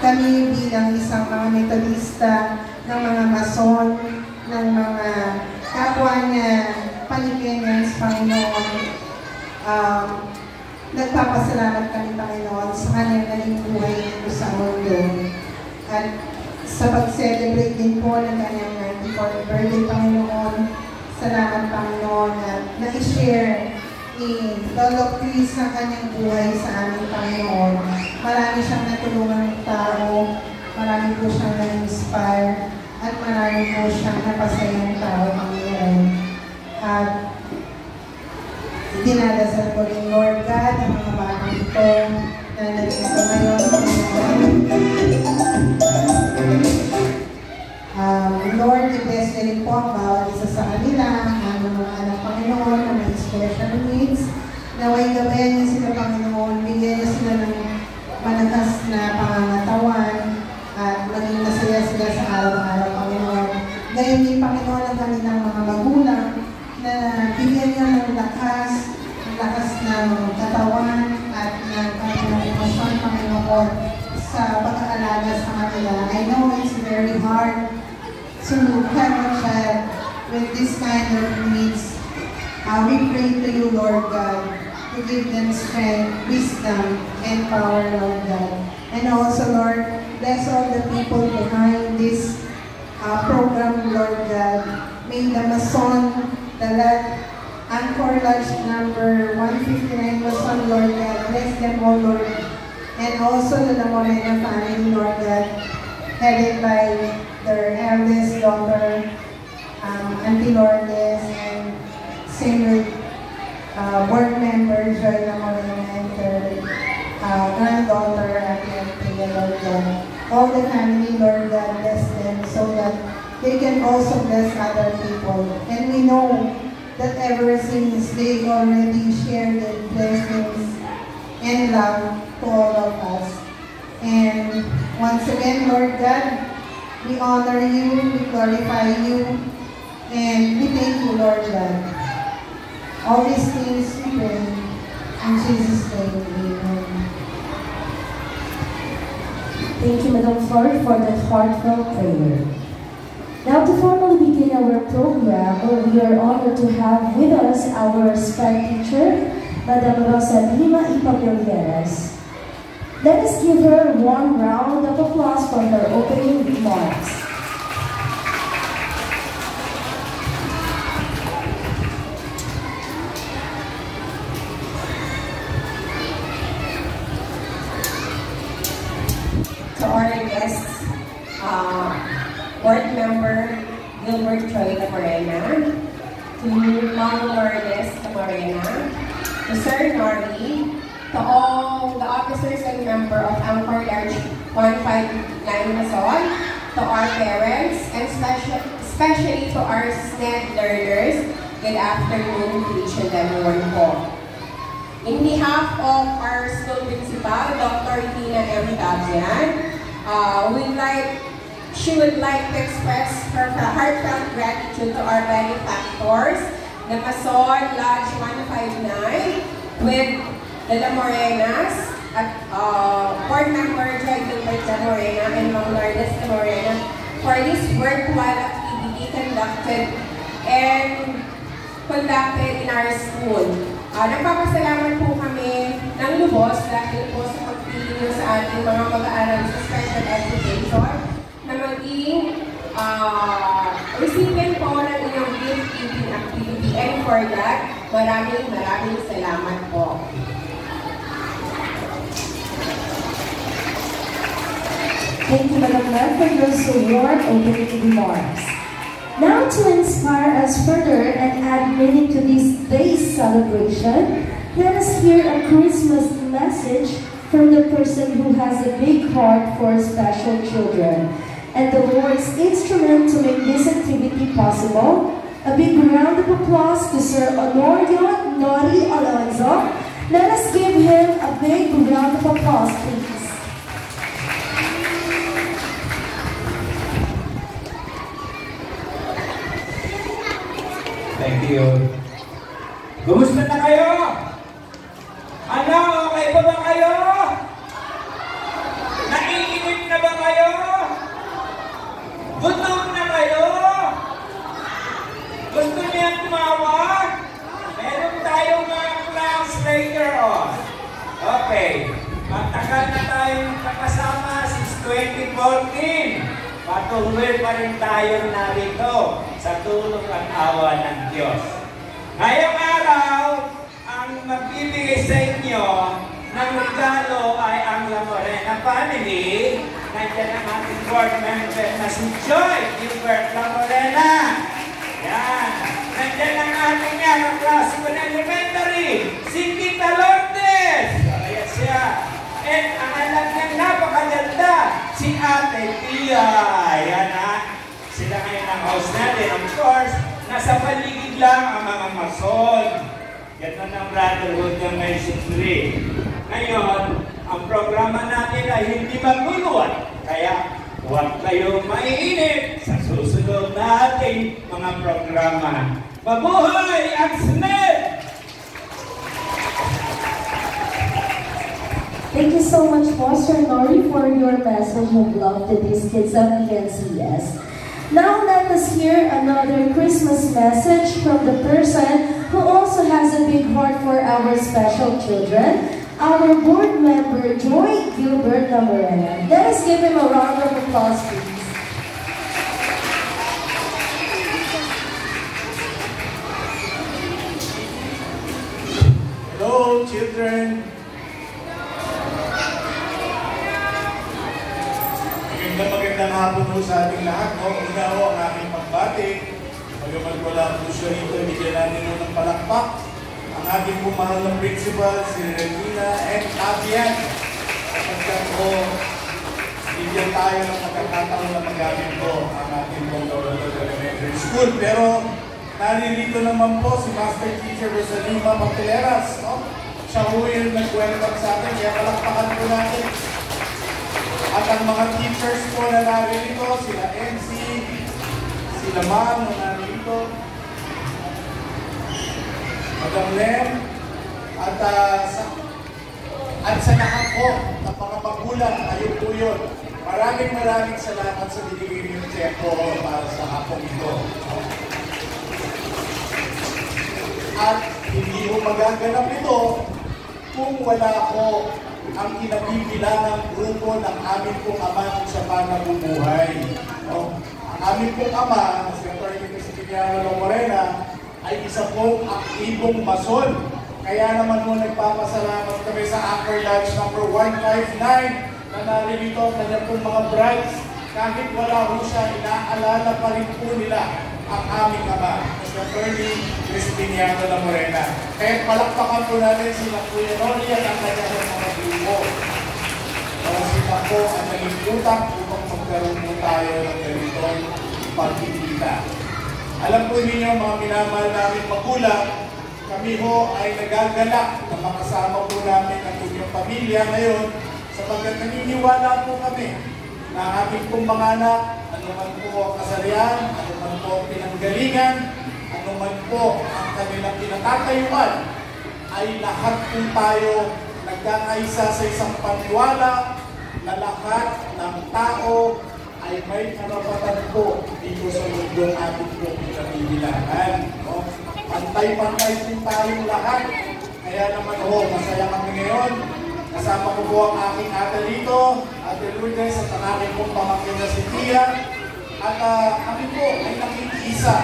kami bilang isang mga Metodista, ng mga Mason, ng mga kapwa niya, Panipeñas, Panginoon, nagpapasalamat kami, Panginoon, sa kanyang naging buhay dito sa mundo. At sa pag-celebrate din po ng kanyang 94th birthday, Panginoon, salamat, Panginoon, at na-share ni Lolo Chris ang kanyang buhay sa aming Panginoon. Marami siyang natulungan ng tao, marami po siyang na-inspire, at marami po siyang napasayang tao, Panginoon. At dinadasal ko rin, Lord God, ang mga batang ito na nandito ngayon, Lord, i-bless na rin po ang bawat isa sa kanila, ang mga anak, Panginoon, na may special needs. Naway gabayan niyo sila, Panginoon, bigyan niyo sila ng malakas na pangangatawan at maging masaya sila sa araw-araw, Panginoon. Ngayon din, Panginoon, ang kanilang mga magulang na bigyan niyo ng lakas ng katawan at ng kanilang emosyon, Panginoon, sa pag-aalaga sa kanila. I know it's very hard to have a child with this kind of needs. We pray to you, Lord God, to give them strength, wisdom, and power, Lord God. And also, Lord, bless all the people behind this program, Lord God. May the Mason, the Anchor Lodge number 159 Mason, Lord God, bless them all, Lord. And also the Morena family, Lord God, headed by their eldest daughter, Auntie Lourdes, and senior board member, Joy Morena, and their granddaughter, Auntie Lord God. All the family, Lord God, bless them so that they can also bless other people. And we know that ever since they already shared their blessings and love to all of us. And once again, Lord God, we honor you, we glorify you, and we thank you, Lord God. All these things we pray in Jesus' name, amen. Thank you, Madam Flor, for that heartfelt prayer. Now, to formally begin our program, we are honored to have with us our spy teacher, Madam Rosa Lima Ipabilieras. Let us give her a warm round of applause for her opening remarks. To our guests, board member Gilbert Troy Morena, to Mama Lourdes Morena, to Sir Nori, to all the officers and members of Anchor Lodge 159 Mason, to our parents, and especially to our SNED learners, good afternoon to each and everyone po. In behalf of our school principal, Dr. Tina M. Dabian, she would like to express her heartfelt gratitude to our benefactors, the Mason Lodge 159, with the La Morenas, at board member Joy Gilbert La Morena and Ma'am Lourdes La Morena for this worthwhile activity conducted in our school. Nagpapasalamat po kami ng lubos dahil po sa pagpili nyo sa ating mga mag-aaral sa special education na maging recipient po ng inyong gift-giving activity, and for that, maraming salamat po. Thank you, Madam Love, for your warm opening remarks. Now, to inspire us further and add meaning to this day's celebration, let us hear a Christmas message from the person who has a big heart for special children and the Lord's instrument to make this activity possible. A big round of applause to Sir Honorio Nori Alonzo. Let us give him a big round of applause, please. Thank you. Kumusta na kayo? Ano, okay pa ba kayo? Naiinip na ba Okay. Matagal na tayong kakasama since 2014. Patuloy pa rin tayo narito sa tulong at awa ng Diyos. Ngayong araw, ang magbibigay sa inyo ng regalo ay ang La Morena family. Nandiyan ang ating board member na si Joy Gilbert La Morena. Yan. Nandiyan ang ating class 1 elementary, si Tita Lourdes. Ayan siya. And ang alam niyang napakaganda, si Ate Tia. Ayan ha. Sila ngayon ang host natin. Of course, nasa paligid lang ang mga mason. Yan ang brotherhood ng may siyempre. Ngayon, ang programa natin ay hindi maguluhan. Kaya, huwag kayo maiinip sa susunod nating mga programa. Mabuhay ang SNED! Thank you so much, Pastor Nori, for your message of love to these kids of PNCS. Now let us hear another Christmas message from the person who also has a big heart for our special children, our board member, Joy Gilbert La Morena. Let us give him a round of applause, please. Hello, children. Magandang hapon po sa ating lahat. Una ho ang aking pagbati. Pagaman wala po siya rito, bigyan natin ho ng palakpak. Ang ating pumahal na principal, si Regina and Fabian. Kapagkat po, bigyan tayo ng pagkakataon na magamit po ang ating pong elementary school. Pero naririto naman po si Master Teacher Rosalima Panteleras. Siya ho yung nag-welcome sa atin, kaya palakpakan po natin. At ang mga teachers po na naririto, sila MC, sila Ma'am na naririto, Madam Lem, at sa lahat po ng mga magulang, ayun po yun. Maraming salamat sa binigay niyong tempo para sa hapong ito. At hindi mo magaganap ito kung wala ko ang kinabibilangang grupo ng aming pong ama kung siya pa nabubuhay. Ang aming pong ama, si Atty. Cristiano La Morena, ay isa pong aktibong mason. Kaya naman mo nagpapasalamat kami sa Anchor Lodge number 159 na naririto ang kanyang pong mga brides. Kahit wala ho siya, inaalala pa rin po nila ang aming ama, si Atty. Cristiano La Morena. Kaya palakpakan po natin sila Kuya Nori at ang kanyang mga grupo. Sila po ang naging utak upang magkaroon po tayo ng ganitong pagkikita. Alam po ninyo mga minamahal namin magulang, kami ho ay nagagalak na makasama po namin ang inyong pamilya ngayon sapagkat naniniwala po kami na aming pong mga anak, ano man po ang kasarian, ano man po ang pinanggalingan, ano man po ang kanilang pinatatayuan, ay lahat po tayo nagkakaisa sa isang paniwala na lahat ng tao ay may karapatan po dito sa mundong ating po pinabibilangan. Pantay-pantay po tayong lahat. Kaya naman masaya kami ngayon. Kasama ko po ang aking ate rito, Ate Lourdes, at ang aking pong pamangkin na si Tia. At kami po ay nakikiisa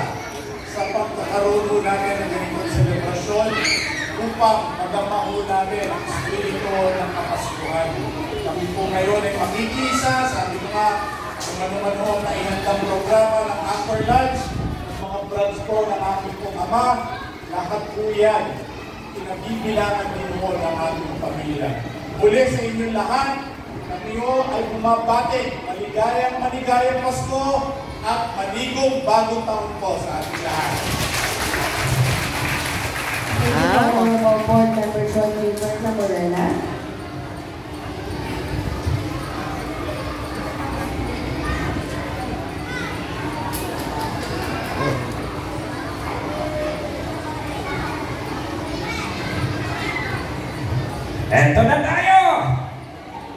sa pagkakaroon po namin ng ganitong selebrasyon upang magama po namin ang espiritu ng Kapaskuhan. Kami po ngayon ay makikisa sa ating kung ano-man ho ang naihandang programa ng Anchor Lodge, ng mga branch po ng aking pong ama, lahat po yan, pinabibilangan din ho ng ating pamilya. Muli sa inyong lahat, kami ho ay bumabati, maligayang Pasko at maligong bagong taon po sa ating lahat. Thank you, Honorable Board Member Joy Gilbert La Morena. Eto na tayo!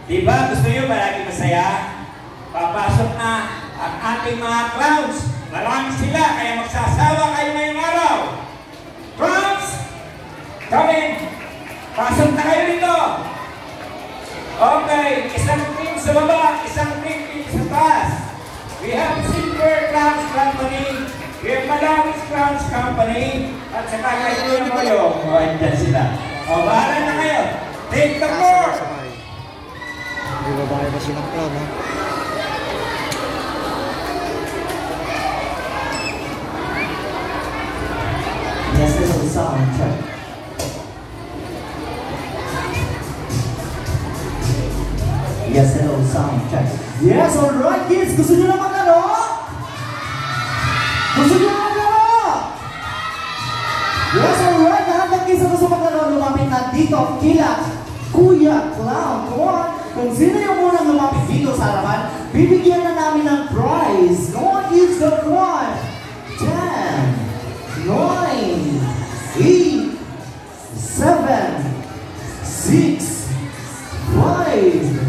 Diba gusto nyo palagi masaya? Papasok na ang ating mga clowns. Marami sila, kaya magsasawa kayo ngayong araw. Clowns! Come in! Pasok na kayo dito! Okay, isang team sa baba, isang team sa taas. We have Silver Crowns Company, we have Malawis Crowns Company, at saka kayo mo yung andyan sila. O, bahala na kayo. Take the floor! Hindi babae pa silang crown, ha? Yes, this is a song check. Yes, hello, sound check. Yes, alright kids, gusto nyo naman ano? Gusto nyo naman ano? Yes, alright, lahat ng kids na gusto maglaro, lumapit na dito, kila Kuya Clown. Come on, kung sino yung unang lumapit dito sa harapan, bibigyan na namin ng prize. Come on kids, go, come on. 10, 9, 8, 7, 6, 5,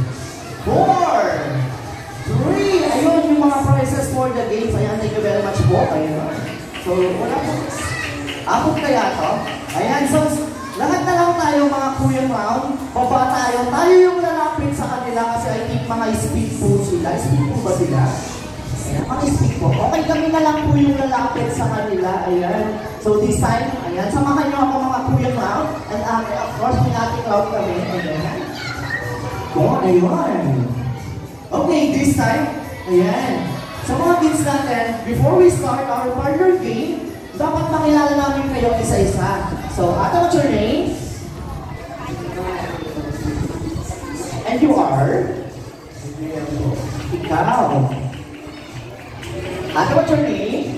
4, 3, ayun yung mga prizes for the games. Ayan, thank you very much po. Ayan. So, wala po. Abot kaya to? Ayan, so, lahat na lang tayo mga Kuya Clown. Baba tayo. Tayo yung lalapit sa kanila kasi I think mga speed po sila. Speed po ba sila? Ayan, mga speed po. Okay, kami na lang po yung lalapit sa kanila. Ayan. So, this time, ayan, samahan nyo ako mga Kuya Clown. And of course, may ating cloud kami. Ayan. Oh, ayun. Okay, this time, ayan. Sa mga kids natin, before we start our partner game, dapat makilala namin kayo isa-isa. So, ate, what's your name? And you are? Ikaw. Ate, what's your name?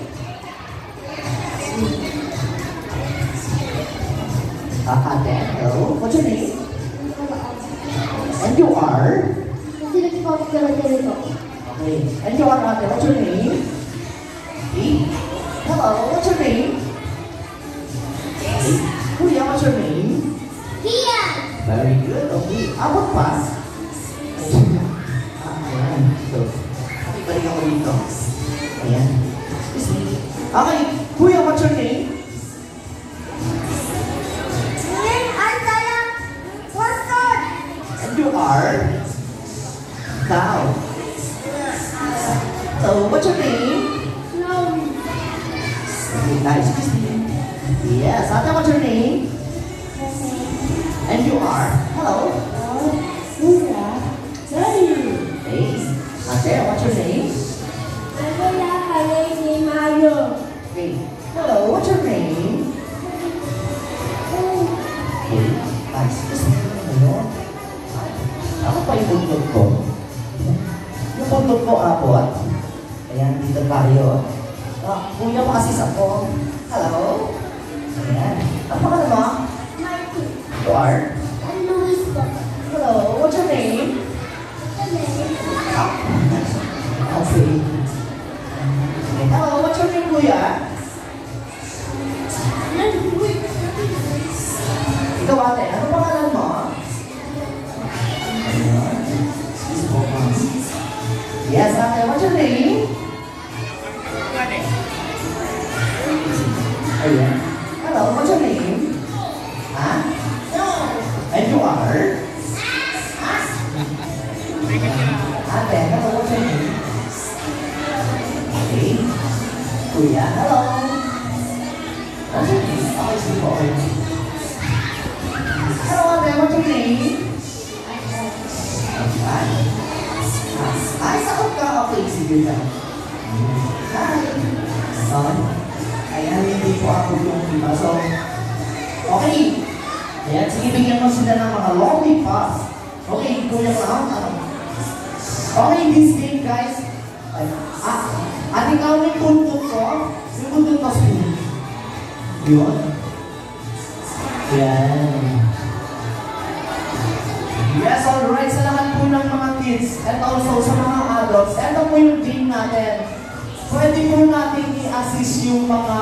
Ate, hello. What's your name? And you are? Okay. And you are ate, what's your name? Hey. Hello, what's your name? Hey. Kuya, what's your name? Kia! Very good, okay. Abot pa? Ayan. So, balik ako dito. Ayan. Excuse me. Okay, Kuya, what's your name? And you are? Cow. So, what's your name? Okay, nice. Excuse me. Yes, ate, what's your name? And you are? Hello? Hey, ate, what's your name? Hey, hello, what's your name? Hey, nice. Excuse me. Hello? Ako pa yung buntot ko. Yung buntot ko, abot. Ayan, dito tayo. Kuya, pasis ako. Hello? Ayan. Ang pangalan mo? You are? Hello, what's your name? Okay. Hello, what's your name, Kuya? Ikaw, ate, ano pangalan mo? Yes, ate, what's your name? Ayan. Hello, what's your name? Huh? And you are? Ate, hello, what's your name? Okay. Kuya, hello. What's your name? Okay, sige po. Hello, ate, what's your name? Ay, sakot ka. Okay, sige na. Hi. Ayan, hindi po ako yung iba. So, okay. Ayan, sige, bigyan mo sila ng mga lollipops. Okay, Kuya Clown. Okay, in this game, guys. Ating kawin yung buntot ko. Yung buntot ko sila. Yun. Ayan. Yes, alright. Sa lahat po ng mga kids and also sa mga adults, ito po yung game natin. Pwede po natin i-assist yung mga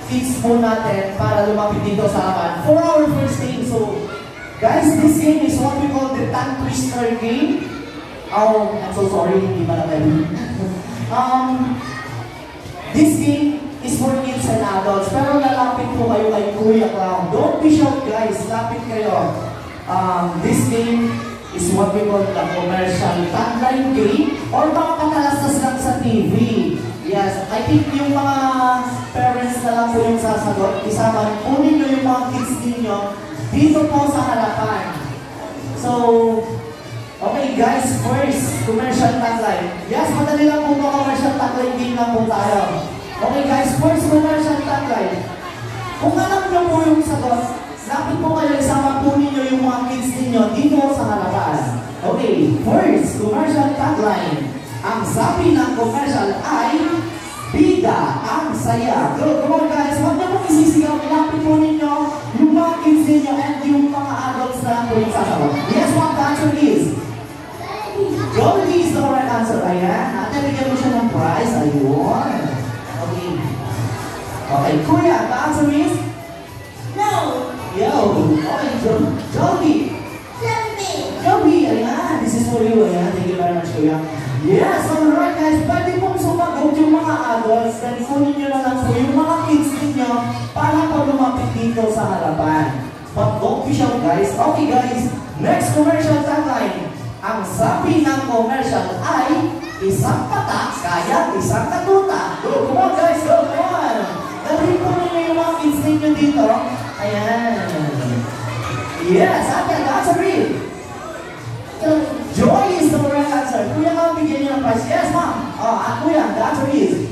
kids po natin para lumapit dito sa harapan for our first game. So, guys, this game is what we call the tongue twister game. Oh, I'm so sorry, hindi ba natin? This game is for kids and adults, pero lalapit po kayo kay Kuya Clown. Don't be shy, guys. Lapit kayo. This game is what we call the commercial tagline game or mga patalastas lang sa TV. Yes, I think yung mga parents na lang po yung sasagot, isama kunin nyo yung mga kids ninyo dito po sa harapan. So, okay guys, first, commercial tagline. Yes, madali lang po mga commercial tagline game lang po tayo. Okay guys, first commercial tagline. Kung alam nyo po yung sagot, lapit po kayo, isama po ninyo yung mga kids ninyo dito sa harapan. Okay, first commercial tagline. Ang sabi ng commercial ay, bida ang saya. Go, come on guys, huwag niyo pong isisigaw, ilapit po ninyo yung mga kids ninyo and yung mga adults na po yung sasagot. Yes, what the answer is? Jollibee is the correct answer. Ayan, natin bigyan mo siya ng prize. Ayun. Okay. Okay, Kuya, the answer is? No. Yo. Okay, Jollibee. Jollibee, ayan. This is for you. Ayan, thank you very much, Kuya. Yes, alright guys. Pwede pong sumagot yung mga adults. Then kunin nyo na lang po yung mga kids ninyo para po lumapit dito sa harapan. But don't be shy guys. Okay guys, next commercial tagline. Ang sabi ng commercial ay, isang patak kaya isang katuta. Go, come on guys, go, come on. Dalhin po ninyo yung mga kids ninyo dito. Ayan. Yes, ate, the answer is? Joy is the correct answer. Kuya, bigyan niyo ng prize. Yes, ma'am. Kuya, the answer is?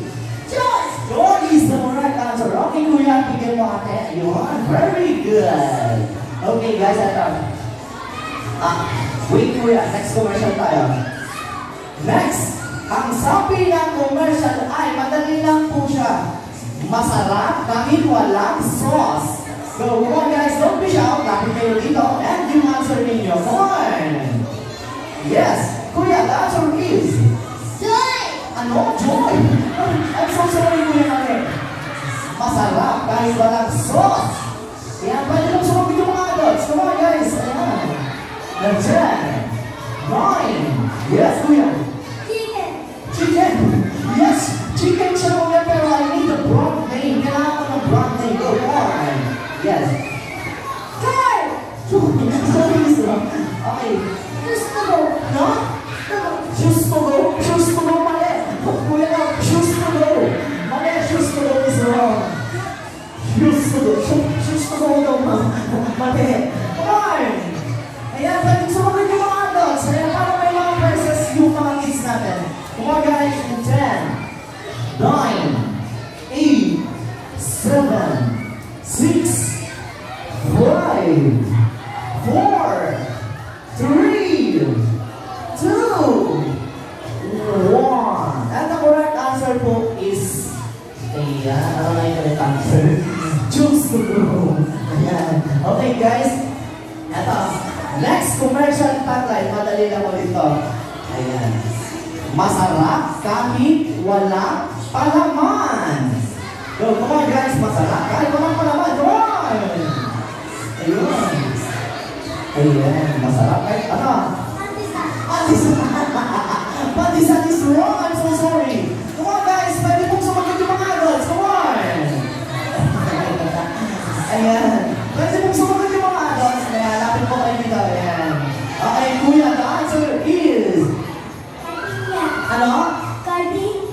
Joy! Joy is the correct answer. Okay, Kuya, bigyan mo ate. Ayun, very good. Okay, guys, ito. Wait, Kuya, next commercial tayo. Next, ang sabi ng commercial ay, madali lang po siya. Masarap kahit walang sauce. So, come on guys, don't be shy. Lapit kayo dito and yung answer ninyo. Come on! Yes, Kuya, the answer is? Joy! Ano? Joy? I'm so sorry, Kuya namin. Masarap kahit walang sauce. Kaya pwede lang sumagot yung mga adults. Come on guys, ayan. And 10, 9, yes, Kuya. Chicken. Chicken. Yes, chicken siya Kuya, pero I need a broad name. Kailangan ko ng broad name. Go, come on. Yes. Joy! Sorry, sir. Okay. Choose to go. No? Choose to go? Choose to go, mali. Kuya na, choose to go. Mali, choose to go is wrong. Choose to go. Choose to go daw, mali. Come on! Ayan, pwede sumagot yung mga adults. Ayan, para may mga prizes yung mga kids natin. Come on guys, in 10, 9, 8, 7, 6, 5, 4, 3, 2, 1. And the correct answer po is, ayan, ano na yung correct answer? Choose to go. Ayan. Okay guys, eto, next commercial tagline, madali lang mo dito. Ayan. Masarap kahit walang palaman. Go, come on guys, masarap kahit walang palaman. Come on! Ayun. Ayan, masarap kahit ano? Pantisan. Pantisan is wrong, I'm so sorry. Come on guys, pwede pong sumagot yung mga adults. Come on! Ayan. Pwede pong sumagot yung mga adults. Kaya lapit po kayo dito. Ayan. Okay, Kuya, the answer is? Ano?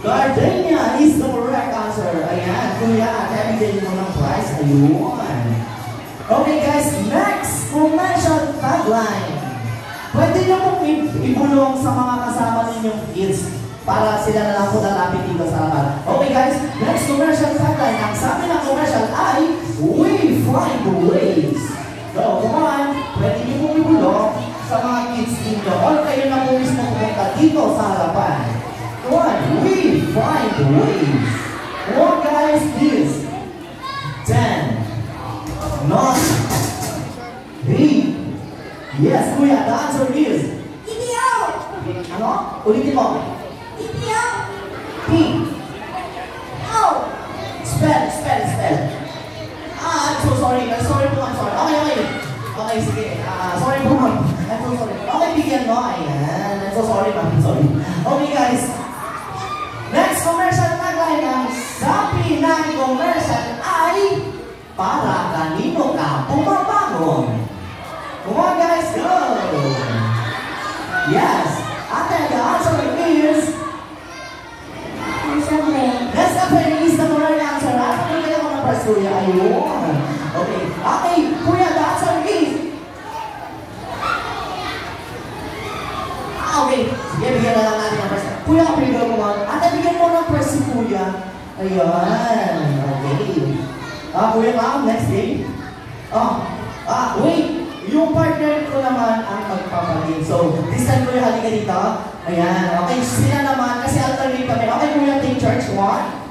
Gardenia is the correct answer. Ayan, Kuya, at bigyan mo ng prize. Ayun. Okay guys, next commercial tagline. Pwede nyo pong ibulong sa mga kasama ninyong kids para sila na lang po lalapit dito sa harapan. Okay guys, next commercial tagline. Ang sabi ng commercial ay, we find ways. So, come on, pwede nyo pong ibulong sa mga kids ninyo or kayo na po mismo pumunta dito sa harapan. Come on, we find ways. What guys is 10, 9, 8. Yes, Kuya, the answer is? EPO! Ano? Ulitin mo. EPO! P. O. Spell. I'm so sorry. I'm sorry. Okay, sige. Sorry po, ma'am. I'm so sorry. Okay, bigyan mo. Ayan. I'm so sorry, ma'am. Sorry. Okay, guys. Next commercial tagline. Ang sabi ng commercial ay, para kanino ka pumabangon? Come on guys, go! Yes. Ate, the answer is... Yes, Ate, is the correct answer. Ate, bigyan ako ng first kuya. Ayun. Okay. Okay, kuya, the answer is... Okay. Sige, bigyan na lang natin ng first. Kuya, bigyan mo lang. Ate, bigyan mo ng first si kuya. Ayun. Okay. Kuya, ma'am, next game. Wait. Yung partner ko naman ang magpapalit. So, this time kuya, halika dito. Ayan. Okay, sila naman. Kasi alternate kami. Okay, kuya, take charge. One.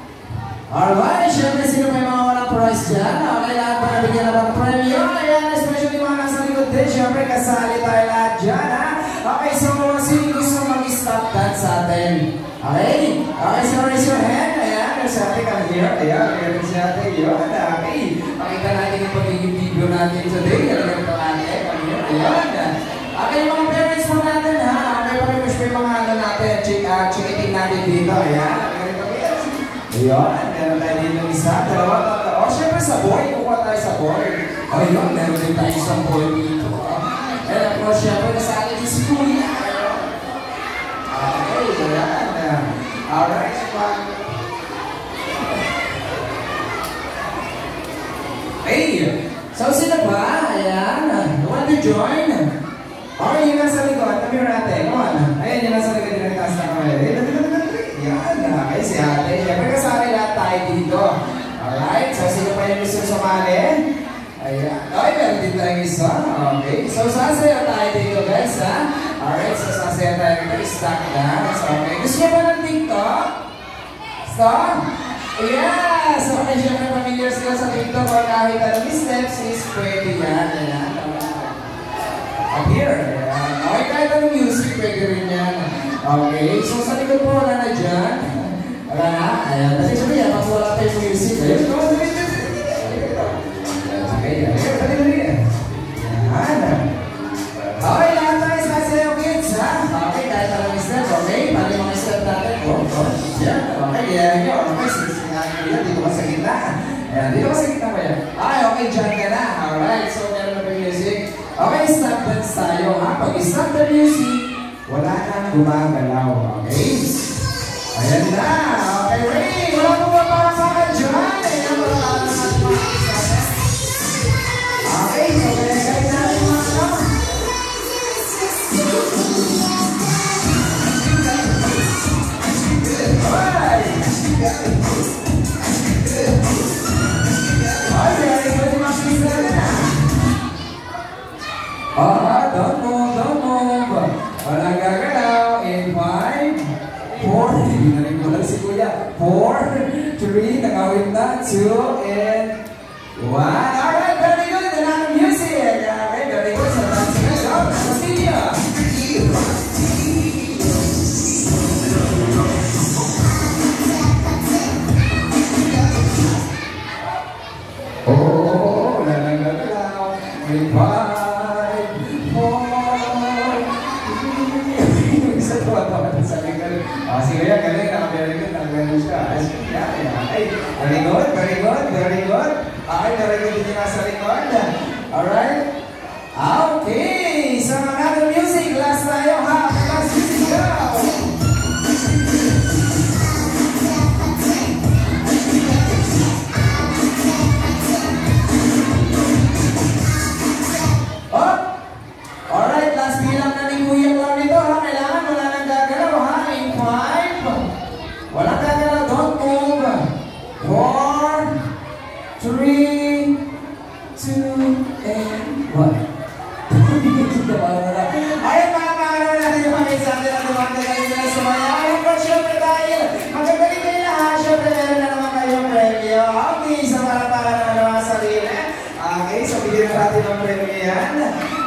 Alright, syempre sino may mga walang prize dyan? Okay, lahat ba nabigyan na ng premyo? Ayan, especially mga nasa likod din. Syempre, kasali tayo lahat dyan, ha? Okay, so sino gusto mag-stop dance sa atin? Okay? Okay, so raise your hand. Ayan, there's ate come here. Ayan, meron si ate. Yun, okay. Pakita natin yung pagiging video natin today. Ayan, ito ate. Come here. Ayan. Okay, yung mga parents mo natin, ha? Okay, pag-wish mo yung mga ano natin. Check-in natin dito. Ayan. Ayun, meron tayo dito isa, dalawa, tatlo. O, syempre sa boy, kukuha tayo sa boy. O, yun, meron din tayo sa boy dito. And of course, syempre, nasa atin si Kuya. Okay, ayan. Alright, hey, so sino ba? Ayan, you want to join? Okay, yun nasa likod, come here natin, come on. Ayan, yun nasa likod, yun ang taas na kami. Yan, okay, si ate. Siyempre kasali lahat tayo dito. Alright, so sino pa yung gusto sumali? Ayan. Okay, meron din tayong isa. Okay, so sasaya tayo dito guys, ha? Alright, so sasaya tayo dito. Stack dance. Okay, gusto niyo ba ng TikTok? Stop? Yes! Okay, siyempre familiar sila sa TikTok or kahit anong steps is pwede yan. Ayan. Up here. Ayan. Okay, kahit anong music pwede rin yan. Okay, so sa likod po wala na dyan. Wala na? Ayan, kasi sabi yan, mas wala tayong music. Ayun, come on, okay, dali. Ayan. Okay, lahat tayo sasayaw kids, ha? Okay, kahit alam step, okay? Pati mga step natin. Yan, okay, yan yun. Okay, sinasayaw yan, dito ka sa gitna. Ayan, dito ka sa gitna ba yan? Okay, dyan ka na. Alright, so meron na pa music. Okay, stop dance tayo, ha? Pag stop the music, wala nang gumagalaw, okay? Ayan na, okay, ready? Wala po ba para sa akin dyan? Ayan, wala ka naman mga okay, so kaya natin mga ano? Alright! Alright, pwede makikita na. Don't move. Walang gagalaw. In 5, 4, hindi na rin ko lang si Kuya. 4, 3, nakawin na, 2, and 1. Alright, very good. Another music. Okay, very good. So that's it. So, continue. Walang gagalaw. In 5, 4, sige yan, galing, very good, nag-galing siya. Ay, very good. Okay, very good din yung nasa likod. Alright? Okay, so another music, last tayo ha. Last music, go! Oh! Alright, last bilang na ni Kuya lang nito ha. Kailangan wala nang gagalaw ha. In 5, walang gagalaw, don't move. 4, 3, 2, and 1. Ayun mga pangalaman natin yung mga example na dumagaling na sumaya. Ayun po, syempre dahil magagaling kayo lahat. Syempre meron na naman kayong premyo. Okay, sa para naman ng mga sarili. Okay, so bigyan na natin ng premyo yan.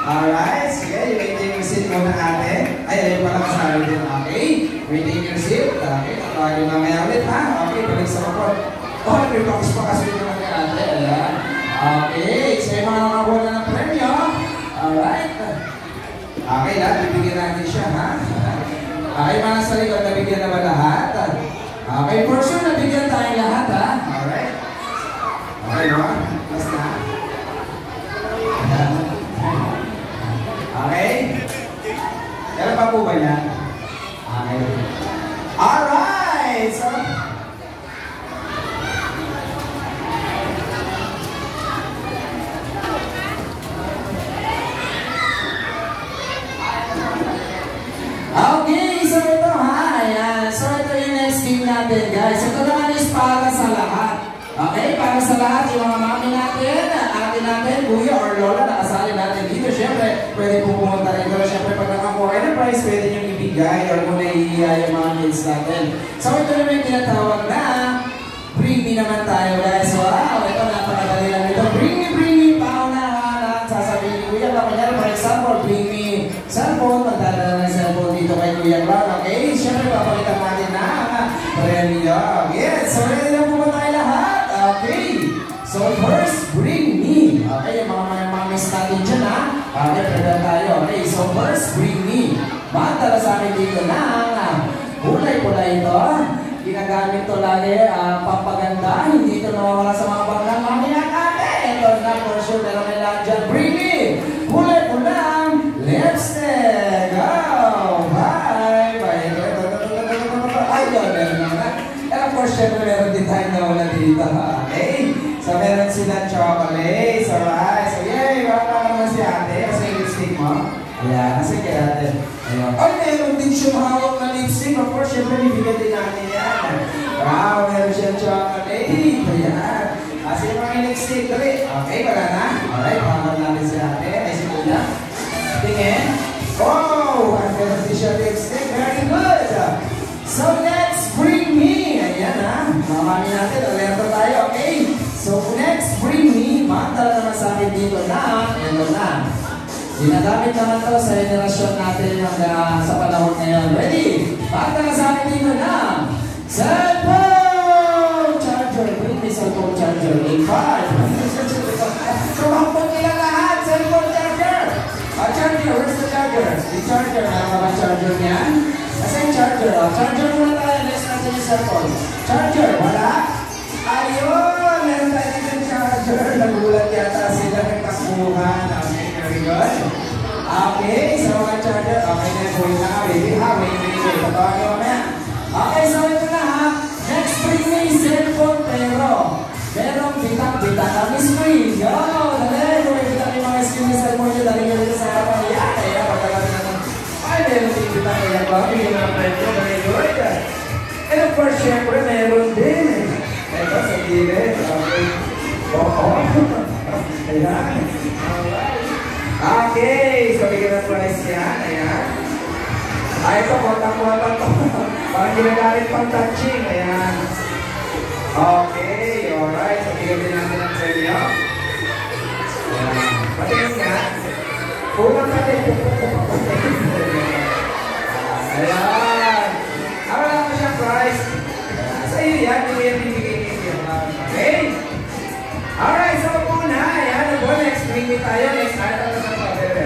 Alright, sige, you may take your seat muna ate. Ay, ayun pala kasali din. Okay, may take your seat. Okay, tatawagin mamaya ulit ha. Okay, balik sa kapot. Oh, may box pa kasi naman kay ate. Ayan. Okay, so yung mga nakakuha na ng premyo. Alright. Okay, lahat, bibigyan natin siya ha. Okay, mga sa likod, nabigyan na ba lahat? Okay, for sure, nabigyan tayo lahat ha. Alright. Okay, no? Basta. Okay? Kailan pa po Okay, para sa lahat yung mga mami natin, ate natin, kuya or lola na kasali natin dito, syempre, pwede po pumunta rin. Pero syempre, pag nakakuha kayo ng prize, pwede nyo ibigay or kung naiiya yung mga kids natin. So, ito naman yung tinatawag na Bring Me naman tayo, guys. Wow, ito napakadali lang ito. Bring me, paunahan. Sasabihin ni Kuya Clown, for example, bring me cellphone, magdadala ng cellphone dito kay Kuya Clown. Okay, syempre, papalitan natin na premyo. Yes, so ready na po ba tayo lahat? Okay, so first, bring me. Okay, yung mga mamis natin dyan, ha? Okay, prepare tayo. Okay, so first, bring me. Magdala sa akin dito na kulay-pula ito. Ginagamit to lagi, pampaganda. Hindi ito nawawala sa mga baglang mami na kate. Ito na for sure, pero may lahat dyan. Bring me! Kulay-pulang lipstick! Go! Bye! Bye! Ayun, meron naman. And of course, syempre meron din tayo nawala dito. Okay? So meron silang chocolates. Alright. So yay! Baka naman si ate. Kasi yung lipstick mo. Ayan. Kasi kaya ate. Ayun. Ay, meron din siyang hawak na lipstick. Of course, syempre bibigyan din natin yan. Wow! Meron siyang chocolate. Ayan. Kasi yung mga lipstick. Dali. Okay, wala na. Alright. Pakawal natin si ate. Ay, si Kuya. Tingin. Oh! Meron din siyang lipstick. Very good! So next, bring me. Ayan ha. Mamami natin, alerto tayo, okay? So next, bring me. Magdala naman sa akin dito na. Ito na. Ginagamit naman to sa generasyon natin sa panahon ngayon. Ready? Magdala sa akin dito na. Cellphone charger. Bring me cellphone charger. A5. Kumampun nila lahat. Cellphone charger. Charger. Where's the charger? The charger. Meron ka ba charger niyan? Kasi charger, charger muna tayo, next natin yung cellphone. Charger, wala? Ayun, meron tayo dito yung charger. Nagulat yata sila ng takbuhan. Okay, very good. Okay, so mga charger. Okay, na-point na ka, baby. Ha, wait. Patawag nyo mamaya. Okay, so ito na ha. Next, bring me cellphone, pero merong bitak-bitak kami screen. Yo, dali, kung may bitak yung mga screen ng cellphone nyo, dali nyo dito sa harapan. Yan, kaya pagkakas natin. Ay, meron din kita kaya ba? Yung mga premyo, very good. And of course, syempre, meron din. Ito, sa gilid. Okay. Oo. Ayan. Alright. Okay. So, bigyan ng price yan. Ayan. Ay, ito, kontak-kontak to. Parang ginagamit pang touching. Ayan. Okay. Alright. So, bigyan din natin ang premyo. Ayan. Patingin nga. Kulang natin. Ayan. Wala ko siyang price. Sa iyo yan, bibigay niyo. Okay? Alright, so muna. Ayan, next bring me tayo. Next item na sa pabebe.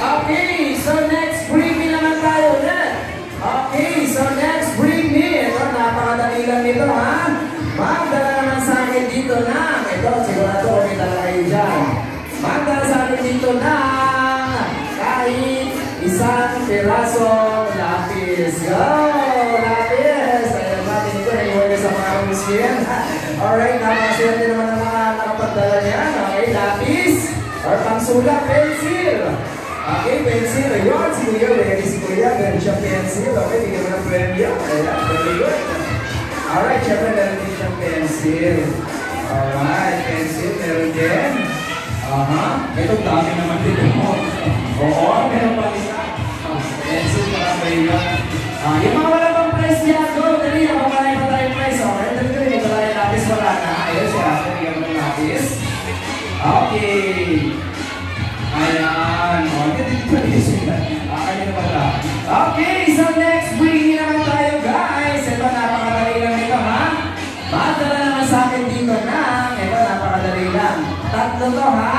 Okay, so next bring me naman tayo ulit. Okay, so next bring me. Ito, napakadali lang nito, ha? Magdala naman sa akin dito na. Ito, sigurado kung may dala kayo dyan. Magdala sa akin dito na kahit isang pirasong lapis. Go! Lapis! Ayan natin ito. Naiwan ka sa mga muslim. Alright, napakaswerte naman ang mga nakapagdala niyan. Okay, lapis. Or pangsulat, pencil. Okay, pencil. Ayun, si Kuya. Ready si Kuya. Meron siyang pencil. Okay, bigyan mo ng premyo. Ayan, very good. Alright, syempre meron din siyang pencil. Alright, pencil. Meron din. Ito dami naman dito mo. Oo, meron pa isa. Pencil para ba yun? Yung mga wala pang price niya, go! Dali, makamalain pa tayo price. Okay, dali, ito tayo lapis wala na. Ayun siya, bigyan mo ng lapis. Okay. Ayan. Okay, dito pa rin sila. Ayan pala. Okay, so next, bring me naman tayo, guys. Ito, napakadali lang ito, ha? Magdala naman sa akin dito na. Ito, napakadali lang. Tatlo to, ha?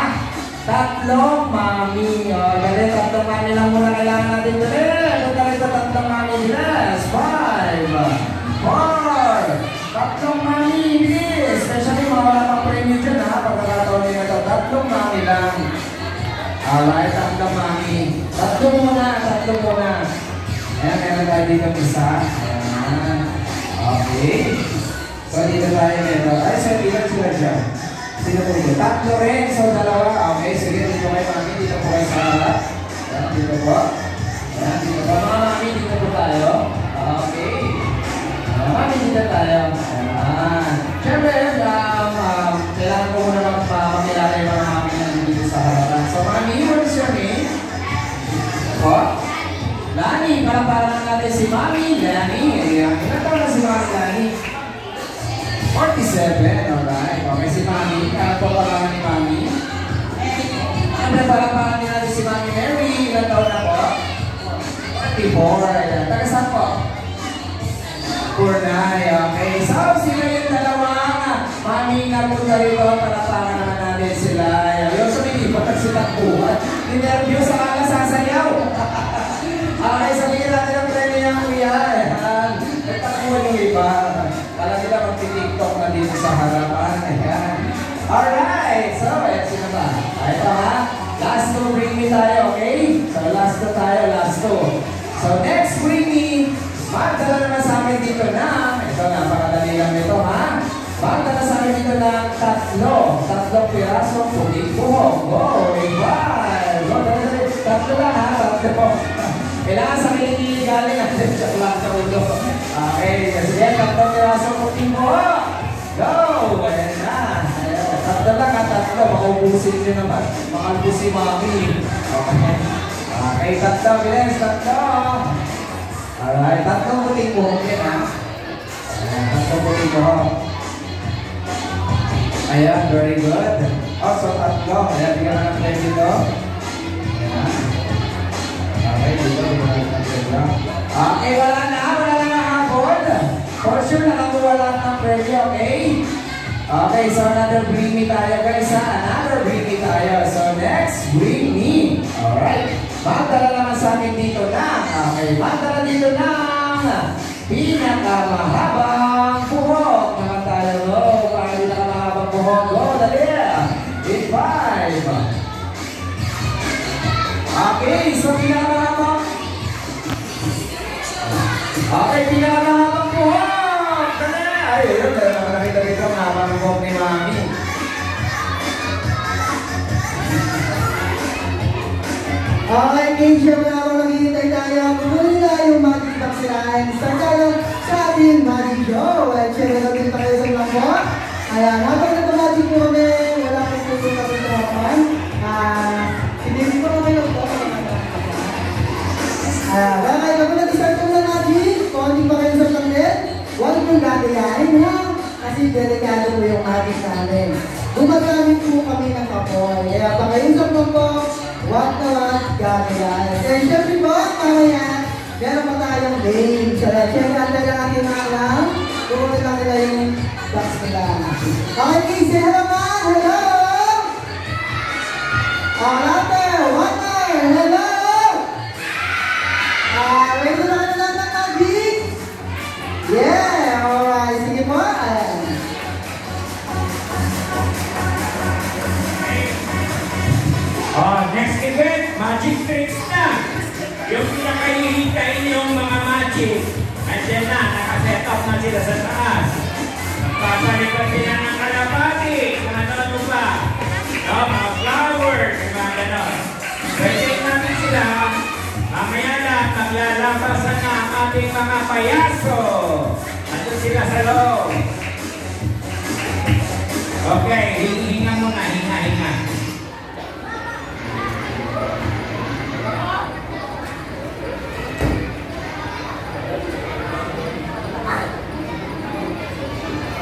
Tatlong mami. O, dali, tatlong mami lang muna kailangan natin. Dali, ito tayo tatlong mami. Yes, 5, 4, tatlong mami. Please. Especially, mawala pang premium dyan, ha? Pagkakataon nyo ito. Tatlong mami lang. Alright, tatlong mami. Tatlong muna. Ayan, meron tayo dito isa. Ayan. Okay. So, dito tayo nito. Ay, so, ilan sila siya? Sino po ito? Tatlo rin. So, dalawa. Okay, sige. Dito kayo, mami. Dito po kayo sa harap. Ayan, dito po. Ayan, dito po. Mga mami, dito po tayo. Okay. Mami, dito tayo. tayo. Ayan. Siyempre, kailangan ko muna magpapakilala yung mga mami na dito sa harapan. So, mami, what is your name? Ako? Lani, para natin si Mami Lani. Ayan. Ilan taon na si Mami Lani? 47, alright. Okay, si Mami. Kaya po para ni Mami. Siyempre, para natin si Mami Mary. Ilan taon na po? 44. Ayan. Taga saan po? Purnay. Okay. So, sila yung dalawang Mami na punta rito. Palapakan naman natin sila. Ayan. Yung sabihin, patag sila kuhat. Ninervyos sa kala sasayaw. Okay, sabihin natin ang premyo niya, kuya. Ayan. Nagtakuhan yung iba. Kala sila magti-tiktok na dito sa harapan. Ayan. Alright. So, ayan sila ba? Ito ha. Last two bring me tayo, okay? So, last two tayo, last two. So, next bring me. Magdala naman sa amin dito na. Ito, napakadali lang nito ha. Magdala sa amin dito ng tatlong pirasong puting buhok. Go, revive. Go, dali. Tatlo lang ha, tatlo. Kailangan sa kilingili galing natin sa lang sa ulo. Okay, kasi yan, tatlong pirasong puting buhok. Go! Ayan na. Ayan. Tatlo lang ha, tatlo. Makaubusin nyo naman. Makalbusin mami. Okay. Okay, tatlo. Bilis, tatlo. Alright, tatlong puting buhok yan ha. Ayan, tatlong puting buhok. Ayan, very good. Oh, so tatlo. Ayan, bigyan ka ng play dito. Ayan. Okay, dito, bigyan ka ng play dito. Okay, wala na hapon. For sure, nakakuha lahat ng preview, okay? Okay, so another bring me tayo guys ha. Another bring me tayo. So next, bring me. Alright. Magdala naman sa akin dito na. Okay, magdala dito na. Pinakamahabang buhok naman tayo. Go, para pinakamahabang buhok. Go, dali. In 5. Okay, so pinakamahabang. Okay, pinakamahabang buhok. Dali. Ay, yun. Dali naman nakita dito ang mahabang buhok ni Mami. Okay, Keisha, wala akong naghihintay tayo. Kumunin na yung Magic Box Line. Start tayo sa ating Magic Show. At syempre natin tayo sa mga po. Ayan, habang nagpa-magic po kami, wala akong puso na rin trapan. Hindi ko naman yung po. Okay, kapag nag-start ko na magic, konti pa kayo sa tanglet, huwag nyo gagayain ha. Kasi delikado po yung magic namin. Gumagamit po kami ng kapoy. Kaya pa kayo sa po, wag na wag gagayain. Kaya syempre po, mamaya, meron pa tayong game. So, syempre, ang lalaki na alam, kukunin lang nila yung box nila. Okay, Casey, hello ma! Hello! Alate, one more! Hello! Ready na lang ng magic? Yeah! Alright, sige po. Next event, magic tricks na. Yung pinakahihintayin yung mga magic. Nandiyan na, nakaset up na sila sa taas. Nagpapalipan sila ng kalapati, mga ano ba? No, mga flowers, mga ganon. Pwede namin sila, mamaya na, maglalabasan na ang ating mga payaso. Ando sila sa loob. Okay, hinga muna, hinga.